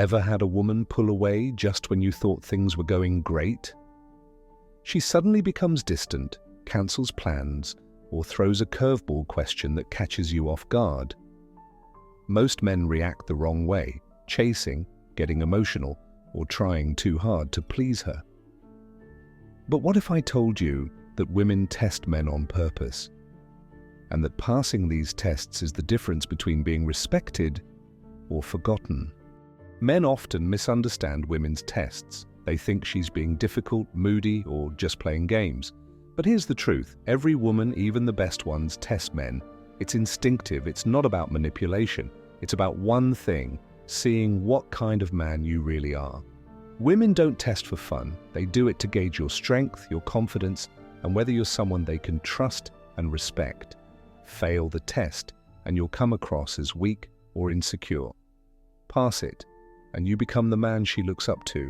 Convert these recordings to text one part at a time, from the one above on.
Ever had a woman pull away just when you thought things were going great? She suddenly becomes distant, cancels plans, or throws a curveball question that catches you off guard. Most men react the wrong way, chasing, getting emotional, or trying too hard to please her. But what if I told you that women test men on purpose, and that passing these tests is the difference between being respected or forgotten? Men often misunderstand women's tests. They think she's being difficult, moody, or just playing games. But here's the truth. Every woman, even the best ones, test men. It's instinctive. It's not about manipulation. It's about one thing: seeing what kind of man you really are. Women don't test for fun. They do it to gauge your strength, your confidence, and whether you're someone they can trust and respect. Fail the test, and you'll come across as weak or insecure. Pass it, and you become the man she looks up to.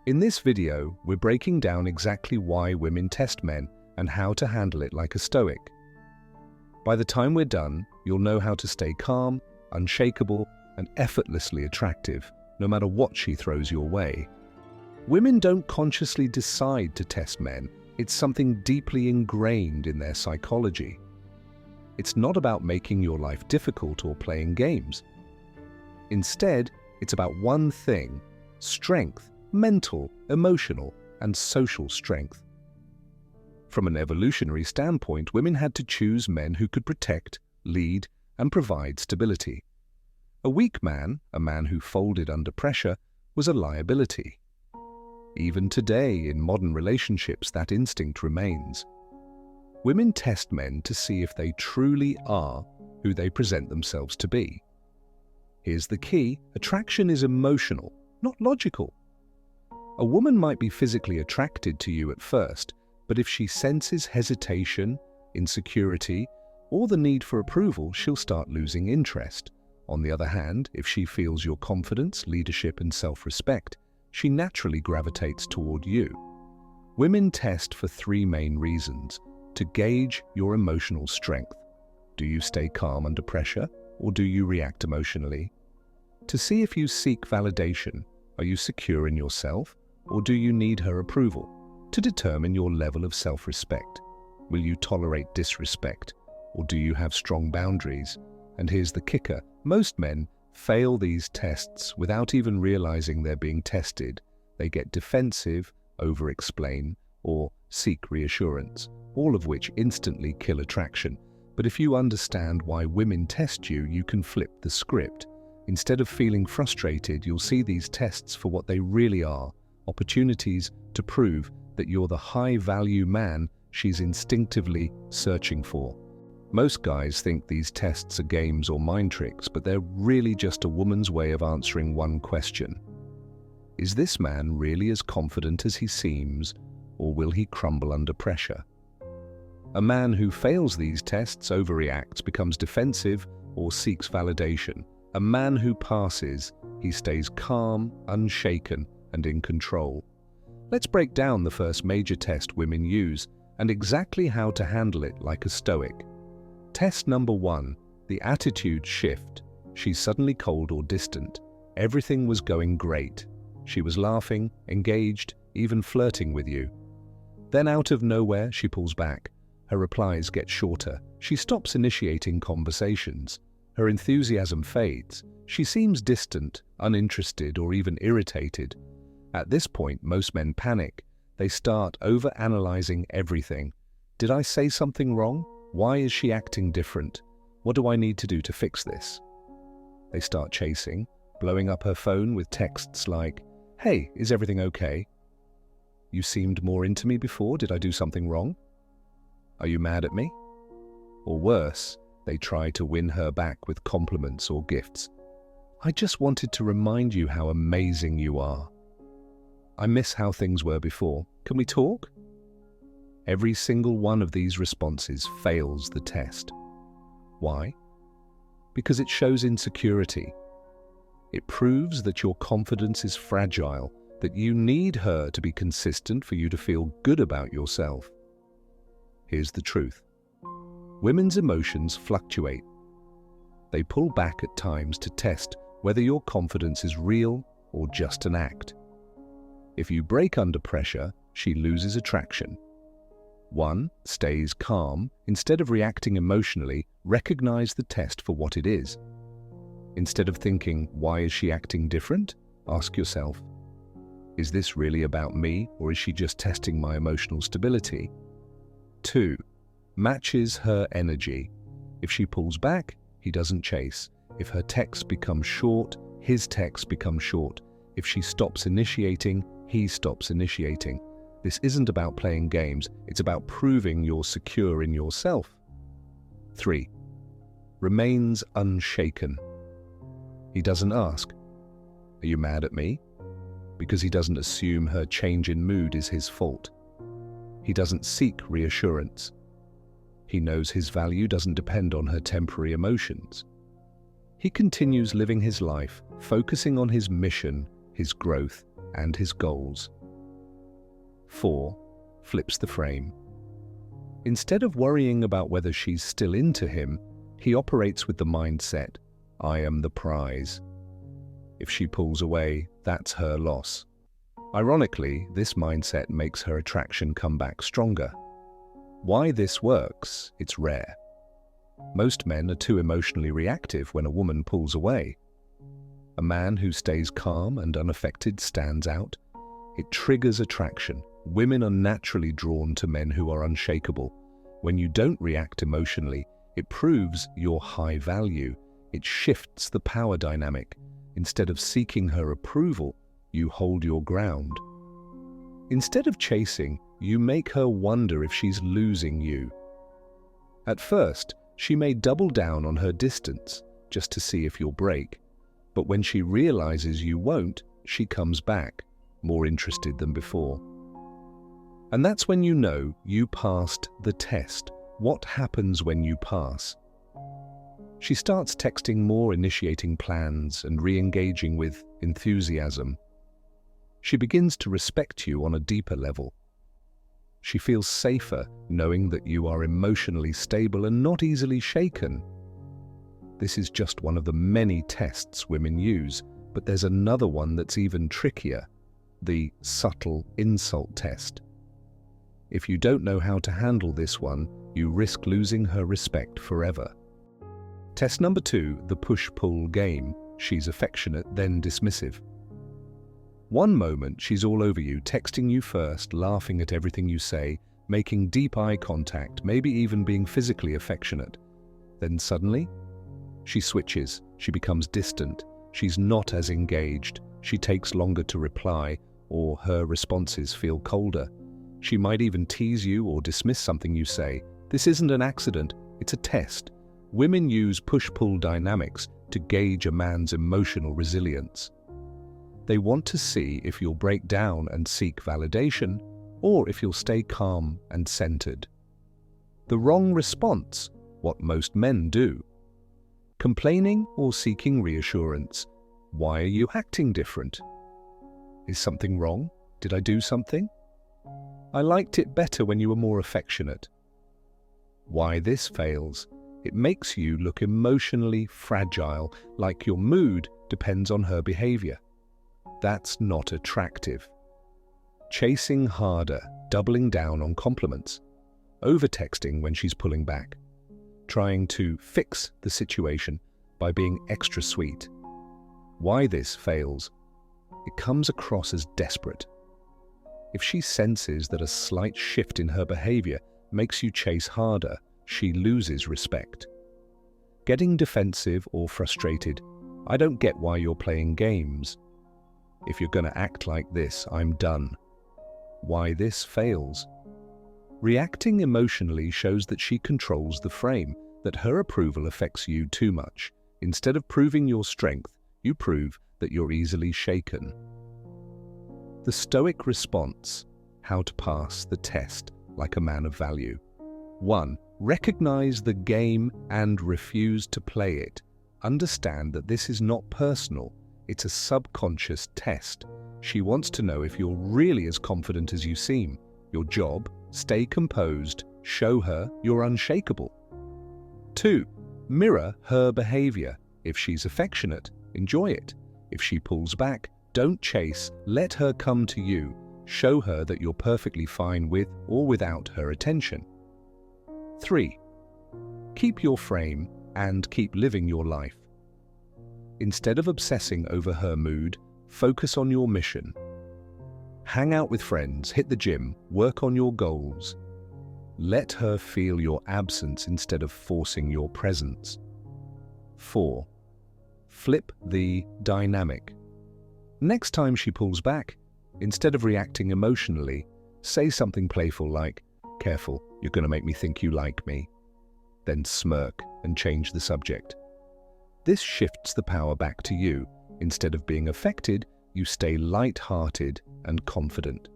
In this video, we're breaking down exactly why women test men and how to handle it like a Stoic. By the time we're done, you'll know how to stay calm, unshakable, and effortlessly attractive, no matter what she throws your way. Women don't consciously decide to test men. It's something deeply ingrained in their psychology. It's not about making your life difficult or playing games. Instead, it's about one thing: strength, mental, emotional, and social strength. From an evolutionary standpoint, women had to choose men who could protect, lead, and provide stability. A weak man, a man who folded under pressure, was a liability. Even today, in modern relationships, that instinct remains. Women test men to see if they truly are who they present themselves to be. Here's the key: attraction is emotional, not logical. A woman might be physically attracted to you at first, but if she senses hesitation, insecurity, or the need for approval, she'll start losing interest. On the other hand, if she feels your confidence, leadership, and self-respect, she naturally gravitates toward you. Women test for three main reasons: to gauge your emotional strength. Do you stay calm under pressure, or do you react emotionally? To see if you seek validation. Are you secure in yourself, or do you need her approval? To determine your level of self-respect. Will you tolerate disrespect, or do you have strong boundaries? And here's the kicker: most men fail these tests without even realizing they're being tested. They get defensive, over-explain, or seek reassurance, all of which instantly kill attraction. But if you understand why women test you, you can flip the script. Instead of feeling frustrated, you'll see these tests for what they really are: opportunities to prove that you're the high-value man she's instinctively searching for. Most guys think these tests are games or mind tricks, but they're really just a woman's way of answering one question. Is this man really as confident as he seems, or will he crumble under pressure? A man who fails these tests overreacts, becomes defensive, or seeks validation. A man who passes, he stays calm, unshaken, and in control. Let's break down the first major test women use and exactly how to handle it like a Stoic. Test number 1, the attitude shift. She's suddenly cold or distant. Everything was going great. She was laughing, engaged, even flirting with you. Then out of nowhere, she pulls back. Her replies get shorter. She stops initiating conversations. Her enthusiasm fades. She seems distant, uninterested, or even irritated. At this point, most men panic. They start over-analyzing everything. Did I say something wrong? Why is she acting different? What do I need to do to fix this? They start chasing, blowing up her phone with texts like, "Hey, is everything okay? You seemed more into me before. Did I do something wrong? Are you mad at me?" Or worse, they try to win her back with compliments or gifts. "I just wanted to remind you how amazing you are. I miss how things were before. Can we talk?" Every single one of these responses fails the test. Why? Because it shows insecurity. It proves that your confidence is fragile, that you need her to be consistent for you to feel good about yourself. Here's the truth. Women's emotions fluctuate. They pull back at times to test whether your confidence is real or just an act. If you break under pressure, she loses attraction. 1. Stays calm. Instead of reacting emotionally, recognize the test for what it is. Instead of thinking, why is she acting different? Ask yourself, is this really about me, or is she just testing my emotional stability? 2. Matches her energy. If she pulls back, he doesn't chase. If her texts become short, his texts become short. If she stops initiating, he stops initiating. This isn't about playing games, it's about proving you're secure in yourself. 3. Remains unshaken. He doesn't ask, are you mad at me? Because he doesn't assume her change in mood is his fault. He doesn't seek reassurance. He knows his value doesn't depend on her temporary emotions. He continues living his life, focusing on his mission, his growth, and his goals. 4. Flips the frame. Instead of worrying about whether she's still into him, he operates with the mindset, I am the prize. If she pulls away, that's her loss. Ironically, this mindset makes her attraction come back stronger. Why this works, it's rare. Most men are too emotionally reactive when a woman pulls away. A man who stays calm and unaffected stands out. It triggers attraction. Women are naturally drawn to men who are unshakable. When you don't react emotionally, it proves your high value. It shifts the power dynamic. Instead of seeking her approval, you hold your ground. Instead of chasing, you make her wonder if she's losing you. At first, she may double down on her distance just to see if you'll break. But when she realizes you won't, she comes back, more interested than before. And that's when you know you passed the test. What happens when you pass? She starts texting more, initiating plans, and re-engaging with enthusiasm. She begins to respect you on a deeper level. She feels safer knowing that you are emotionally stable and not easily shaken. This is just one of the many tests women use, but there's another one that's even trickier, the subtle insult test. If you don't know how to handle this one, you risk losing her respect forever. Test number 2, the push-pull game. She's affectionate, then dismissive. One moment she's all over you, texting you first, laughing at everything you say, making deep eye contact, maybe even being physically affectionate. Then suddenly, she switches, she becomes distant, she's not as engaged, she takes longer to reply, or her responses feel colder. She might even tease you or dismiss something you say. This isn't an accident, it's a test. Women use push-pull dynamics to gauge a man's emotional resilience. They want to see if you'll break down and seek validation, or if you'll stay calm and centered. The wrong response, what most men do. Complaining or seeking reassurance. Why are you acting different? Is something wrong? Did I do something? I liked it better when you were more affectionate. Why this fails? It makes you look emotionally fragile, like your mood depends on her behavior. That's not attractive. Chasing harder, doubling down on compliments. Over-texting when she's pulling back. Trying to fix the situation by being extra sweet. Why this fails? It comes across as desperate. If she senses that a slight shift in her behavior makes you chase harder, she loses respect. Getting defensive or frustrated, I don't get why you're playing games. If you're going to act like this, I'm done. Why this fails? Reacting emotionally shows that she controls the frame, that her approval affects you too much. Instead of proving your strength, you prove that you're easily shaken. The Stoic response, how to pass the test like a man of value. 1. Recognize the game and refuse to play it. Understand that this is not personal, it's a subconscious test. She wants to know if you're really as confident as you seem. Your job, stay composed, show her you're unshakable. 2. Mirror her behavior. If she's affectionate, Enjoy it. If she pulls back, don't chase. Let her come to you. Show her that you're perfectly fine with or without her attention. 3. Keep your frame and keep living your life. Instead of obsessing over her mood, focus on your mission. Hang out with friends, hit the gym, work on your goals. Let her feel your absence instead of forcing your presence. 4. Flip the dynamic. Next time she pulls back, instead of reacting emotionally, say something playful like, "Careful, you're going to make me think you like me." Then smirk and change the subject. This shifts the power back to you. Instead of being affected, you stay light-hearted and confident.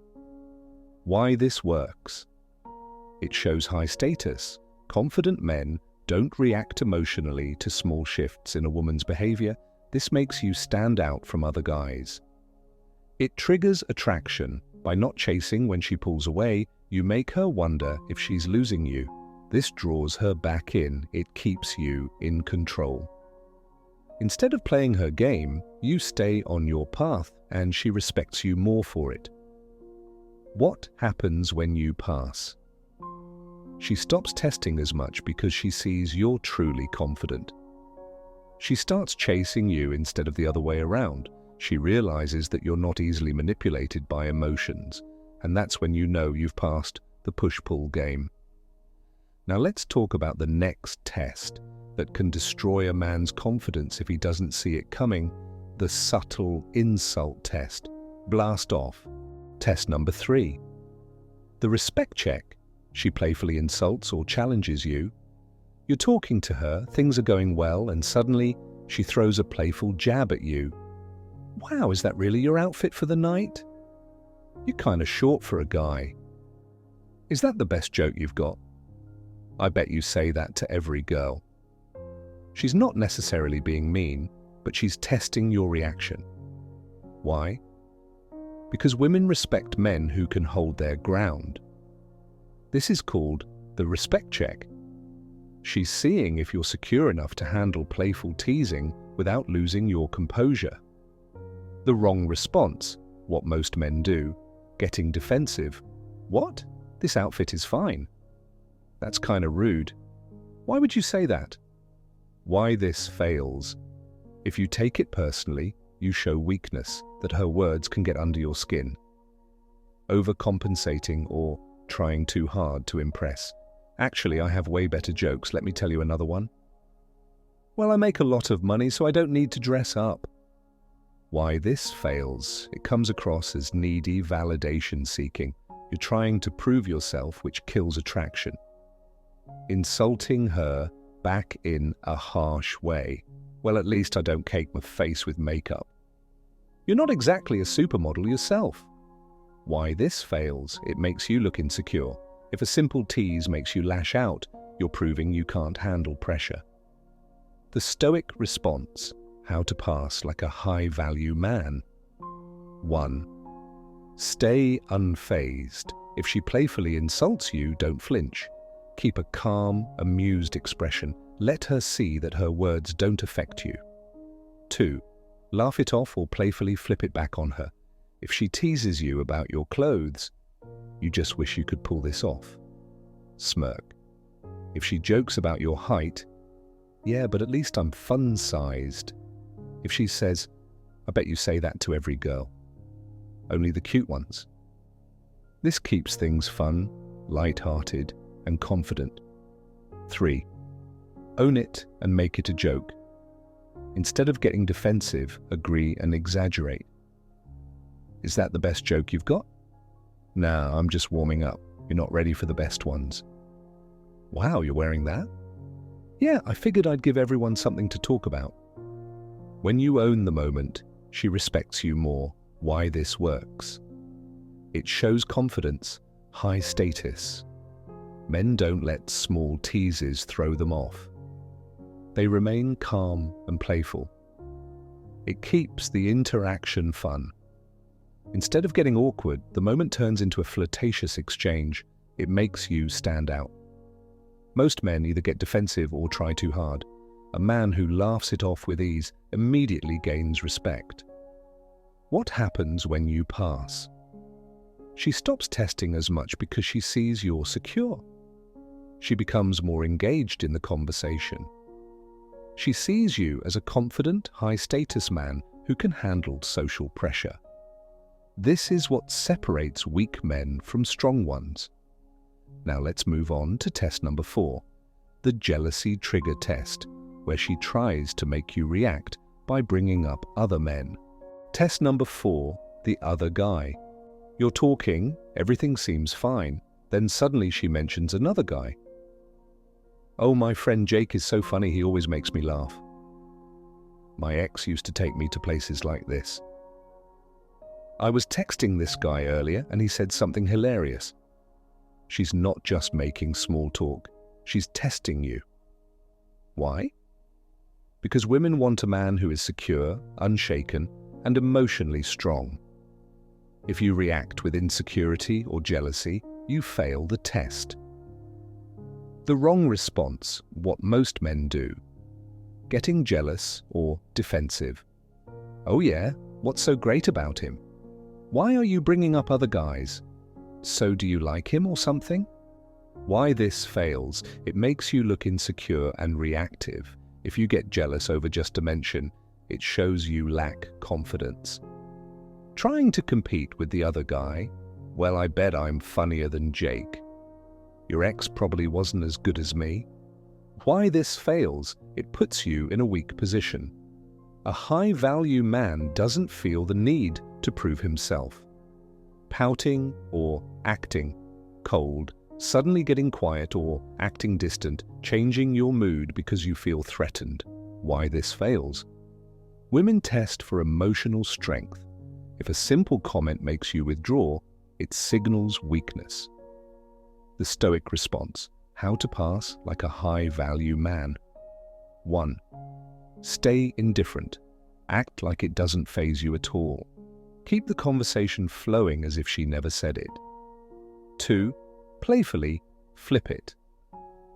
Why this works? It shows high status. Confident men don't react emotionally to small shifts in a woman's behavior. This makes you stand out from other guys. It triggers attraction. By not chasing when she pulls away, you make her wonder if she's losing you. This draws her back in. It keeps you in control. Instead of playing her game, you stay on your path and she respects you more for it. What happens when you pass? She stops testing as much because she sees you're truly confident. She starts chasing you instead of the other way around. She realizes that you're not easily manipulated by emotions, and that's when you know you've passed the push-pull game. Now let's talk about the next test that can destroy a man's confidence if he doesn't see it coming, the subtle insult test. Blast off. Test number 3. The respect check. She playfully insults or challenges you. You're talking to her, things are going well, and suddenly she throws a playful jab at you. "Wow, is that really your outfit for the night? You're kind of short for a guy. Is that the best joke you've got?" I bet you say that to every girl. She's not necessarily being mean, but she's testing your reaction. Why? Because women respect men who can hold their ground. This is called the respect check. She's seeing if you're secure enough to handle playful teasing without losing your composure. The wrong response, what most men do, getting defensive. "What? This outfit is fine." That's kind of rude. Why would you say that? Why this fails? If you take it personally, you show weakness, that her words can get under your skin. Overcompensating or trying too hard to impress. "Actually, I have way better jokes. Let me tell you another one." "Well, I make a lot of money, so I don't need to dress up." Why this fails? It comes across as needy validation seeking. You're trying to prove yourself, which kills attraction. Insulting her back in a harsh way. "Well, at least I don't cake my face with makeup." You're not exactly a supermodel yourself. Why this fails? It makes you look insecure. If a simple tease makes you lash out, you're proving you can't handle pressure. The Stoic response, how to pass like a high-value man. 1. Stay unfazed. If she playfully insults you, don't flinch. Keep a calm, amused expression. Let her see that her words don't affect you. 2. Laugh it off or playfully flip it back on her. If she teases you about your clothes, you just wish you could pull this off. Smirk. If she jokes about your height, "Yeah, but at least I'm fun-sized." If she says, "I bet you say that to every girl." Only the cute ones. This keeps things fun, light-hearted, and confident. 3. Own it and make it a joke. Instead of getting defensive, agree and exaggerate. "Is that the best joke you've got?" "Nah, I'm just warming up. You're not ready for the best ones." "Wow, you're wearing that?" "Yeah, I figured I'd give everyone something to talk about." When you own the moment, she respects you more. Why this works? It shows confidence, high status. Men don't let small teases throw them off. They remain calm and playful. It keeps the interaction fun. Instead of getting awkward, the moment turns into a flirtatious exchange. It makes you stand out. Most men either get defensive or try too hard. A man who laughs it off with ease immediately gains respect. What happens when you pass? She stops testing as much because she sees you're secure. She becomes more engaged in the conversation. She sees you as a confident, high-status man who can handle social pressure. This is what separates weak men from strong ones. Now let's move on to test number 4, the jealousy trigger test, where she tries to make you react by bringing up other men. Test number 4, the other guy. You're talking, everything seems fine, then suddenly she mentions another guy. Oh, my friend Jake is so funny, he always makes me laugh. My ex used to take me to places like this. I was texting this guy earlier and he said something hilarious. She's not just making small talk, she's testing you. Why? Because women want a man who is secure, unshaken, and emotionally strong. If you react with insecurity or jealousy, you fail the test. The wrong response, what most men do. Getting jealous or defensive. Oh yeah, what's so great about him? Why are you bringing up other guys? So do you like him or something? Why this fails, it makes you look insecure and reactive. If you get jealous over just a mention, it shows you lack confidence. Trying to compete with the other guy, well, I bet I'm funnier than Jake. Your ex probably wasn't as good as me. Why this fails, it puts you in a weak position. A high-value man doesn't feel the need to prove himself. Pouting or acting cold, suddenly getting quiet or acting distant, changing your mood because you feel threatened. Why this fails? Women test for emotional strength. If a simple comment makes you withdraw, it signals weakness. The Stoic response: how to pass like a high-value man. 1. Stay indifferent. Act like it doesn't faze you at all. Keep the conversation flowing as if she never said it. 2. Playfully flip it.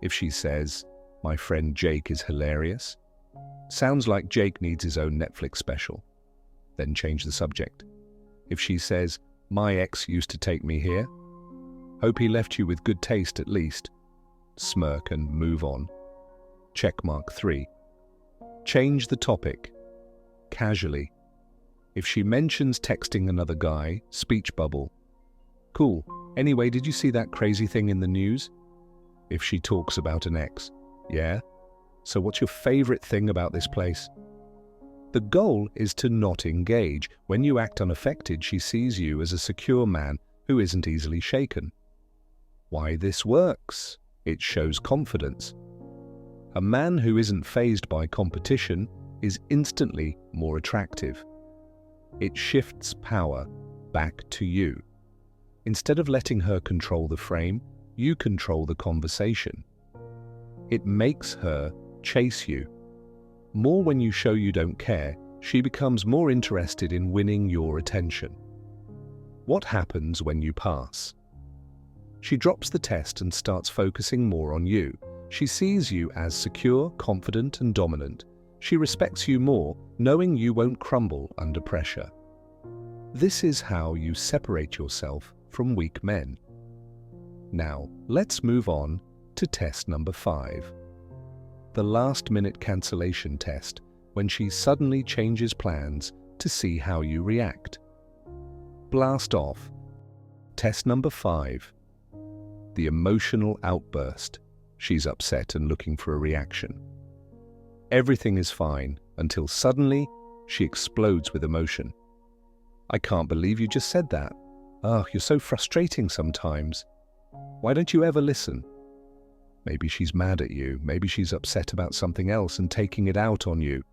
If she says, "My friend Jake is hilarious," sounds like Jake needs his own Netflix special. Then change the subject. If she says, "My ex used to take me here," hope he left you with good taste at least. Smirk and move on. Checkmark 3. Change the topic. Casually. If she mentions texting another guy, speech bubble. Cool. Anyway, did you see that crazy thing in the news? If she talks about an ex. Yeah? So what's your favorite thing about this place? The goal is to not engage. When you act unaffected, she sees you as a secure man who isn't easily shaken. Why this works? It shows confidence. A man who isn't fazed by competition is instantly more attractive. It shifts power back to you. Instead of letting her control the frame, you control the conversation. It makes her chase you. More when you show you don't care, she becomes more interested in winning your attention. What happens when you pass? She drops the test and starts focusing more on you. She sees you as secure, confident, and dominant. She respects you more, knowing you won't crumble under pressure. This is how you separate yourself from weak men. Now, let's move on to test number 5. The last-minute cancellation test, when she suddenly changes plans to see how you react. Blast off. Test number 5. The emotional outburst. She's upset and looking for a reaction. Everything is fine until suddenly she explodes with emotion. I can't believe you just said that. Oh, you're so frustrating sometimes. Why don't you ever listen? Maybe she's mad at you. Maybe she's upset about something else and taking it out on you.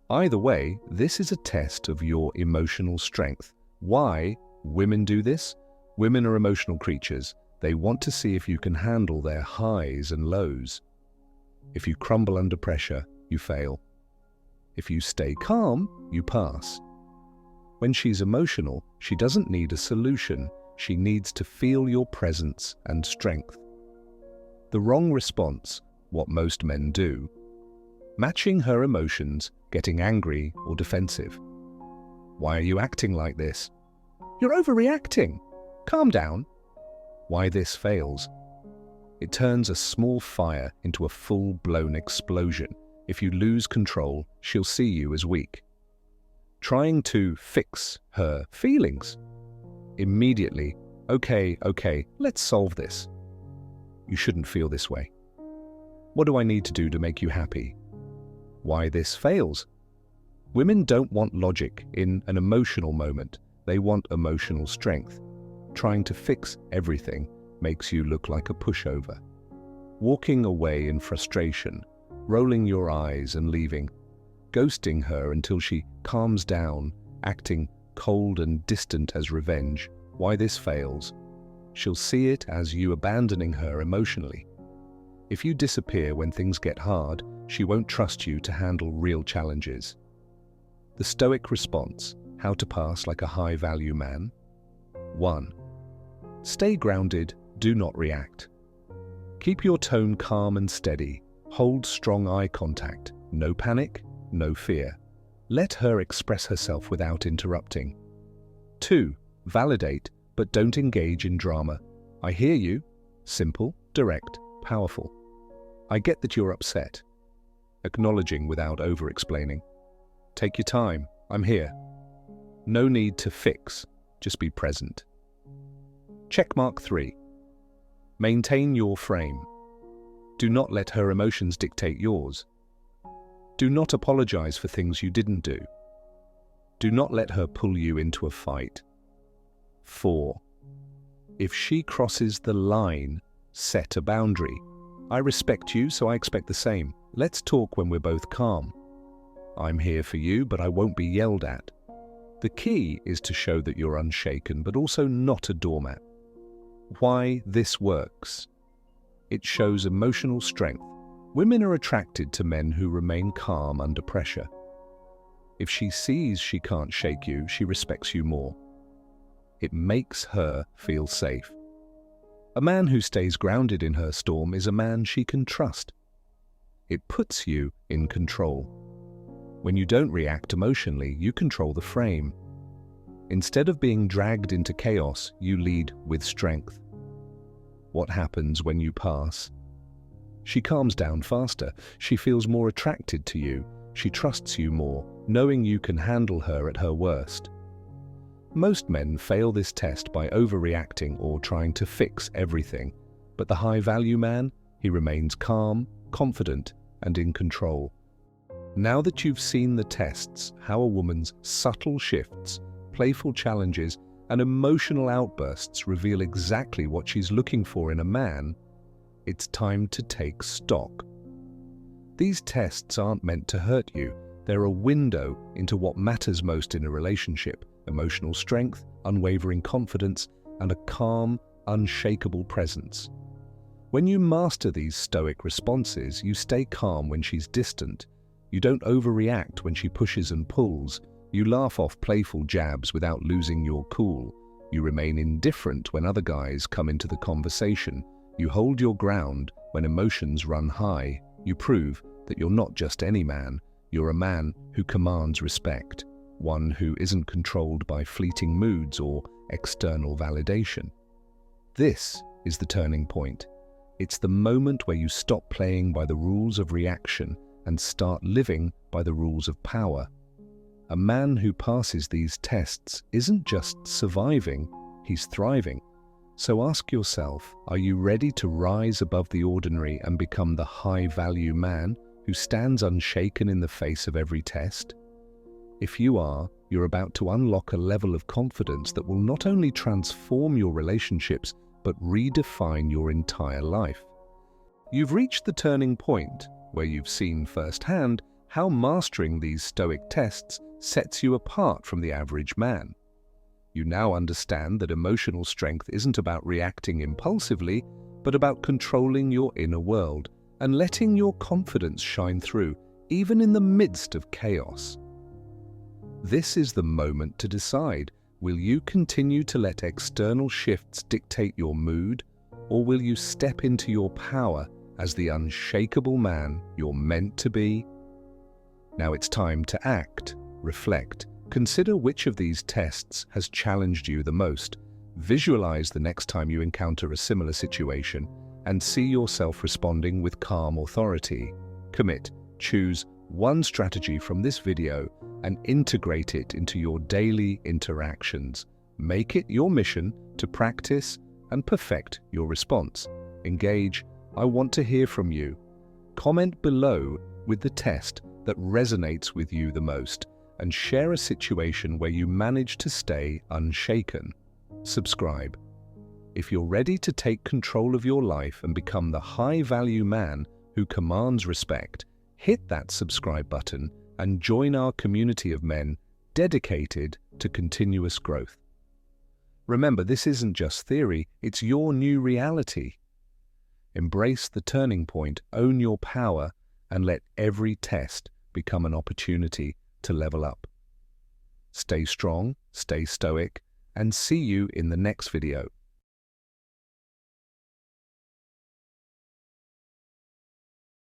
Either way, this is a test of your emotional strength. Why women do this? Women are emotional creatures. They want to see if you can handle their highs and lows. If you crumble under pressure, you fail. If you stay calm, you pass. When she's emotional, she doesn't need a solution. She needs to feel your presence and strength. The wrong response, what most men do. matching her emotions, getting angry or defensive. Why are you acting like this? You're overreacting. Calm down. Why this fails? It turns a small fire into a full-blown explosion. If you lose control, she'll see you as weak. Trying to fix her feelings. Immediately, okay, let's solve this. You shouldn't feel this way. What do I need to do to make you happy? Why this fails? Women don't want logic in an emotional moment. They want emotional strength. Trying to fix everything makes you look like a pushover. Walking away in frustration, rolling your eyes and leaving, ghosting her until she calms down, acting cold and distant as revenge. Why this fails? She'll see it as you abandoning her emotionally. If you disappear when things get hard, she won't trust you to handle real challenges. The Stoic response: how to pass like a high-value man. 1. Stay grounded, do not react. Keep your tone calm and steady. Hold strong eye contact. No panic, no fear. Let her express herself without interrupting. 2. Validate, but don't engage in drama. I hear you. Simple, direct, powerful. I get that you're upset. Acknowledging without over-explaining. Take your time. I'm here. No need to fix. Just be present. Checkmark 3. Maintain your frame. Do not let her emotions dictate yours. Do not apologize for things you didn't do. Do not let her pull you into a fight. 4. If she crosses the line, set a boundary. I respect you, so I expect the same. Let's talk when we're both calm. I'm here for you, but I won't be yelled at. The key is to show that you're unshaken, but also not a doormat. Why this works? It shows emotional strength. Women are attracted to men who remain calm under pressure. If she sees she can't shake you, she respects you more. It makes her feel safe. A man who stays grounded in her storm is a man she can trust. It puts you in control. When you don't react emotionally, you control the frame. Instead of being dragged into chaos, you lead with strength. What happens when you pass? She calms down faster. She feels more attracted to you. She trusts you more, knowing you can handle her at her worst. Most men fail this test by overreacting or trying to fix everything. But the high-value man, he remains calm, confident, and in control. Now that you've seen the tests, how a woman's subtle shifts, playful challenges, and emotional outbursts reveal exactly what she's looking for in a man, it's time to take stock. These tests aren't meant to hurt you. They're a window into what matters most in a relationship: emotional strength, unwavering confidence, and a calm, unshakable presence. When you master these Stoic responses, you stay calm when she's distant. You don't overreact when she pushes and pulls. You laugh off playful jabs without losing your cool. You remain indifferent when other guys come into the conversation. You hold your ground when emotions run high. You prove that you're not just any man. You're a man who commands respect, one who isn't controlled by fleeting moods or external validation. This is the turning point. It's the moment where you stop playing by the rules of reaction and start living by the rules of power. A man who passes these tests isn't just surviving, he's thriving. So ask yourself, are you ready to rise above the ordinary and become the high-value man who stands unshaken in the face of every test? If you are, you're about to unlock a level of confidence that will not only transform your relationships, but redefine your entire life. You've reached the turning point where you've seen firsthand how mastering these Stoic tests sets you apart from the average man. You now understand that emotional strength isn't about reacting impulsively, but about controlling your inner world and letting your confidence shine through, even in the midst of chaos. This is the moment to decide. Will you continue to let external shifts dictate your mood, or will you step into your power as the unshakable man you're meant to be? Now it's time to act, reflect, consider which of these tests has challenged you the most, visualize the next time you encounter a similar situation, and see yourself responding with calm authority. Commit, choose one strategy from this video and integrate it into your daily interactions. Make it your mission to practice and perfect your response. Engage. I want to hear from you. Comment below with the test that resonates with you the most and share a situation where you manage to stay unshaken. Subscribe. If you're ready to take control of your life and become the high-value man who commands respect, hit that subscribe button and join our community of men dedicated to continuous growth. Remember, this isn't just theory, it's your new reality. Embrace the turning point, own your power, and let every test become an opportunity to level up. Stay strong, stay stoic, and see you in the next video.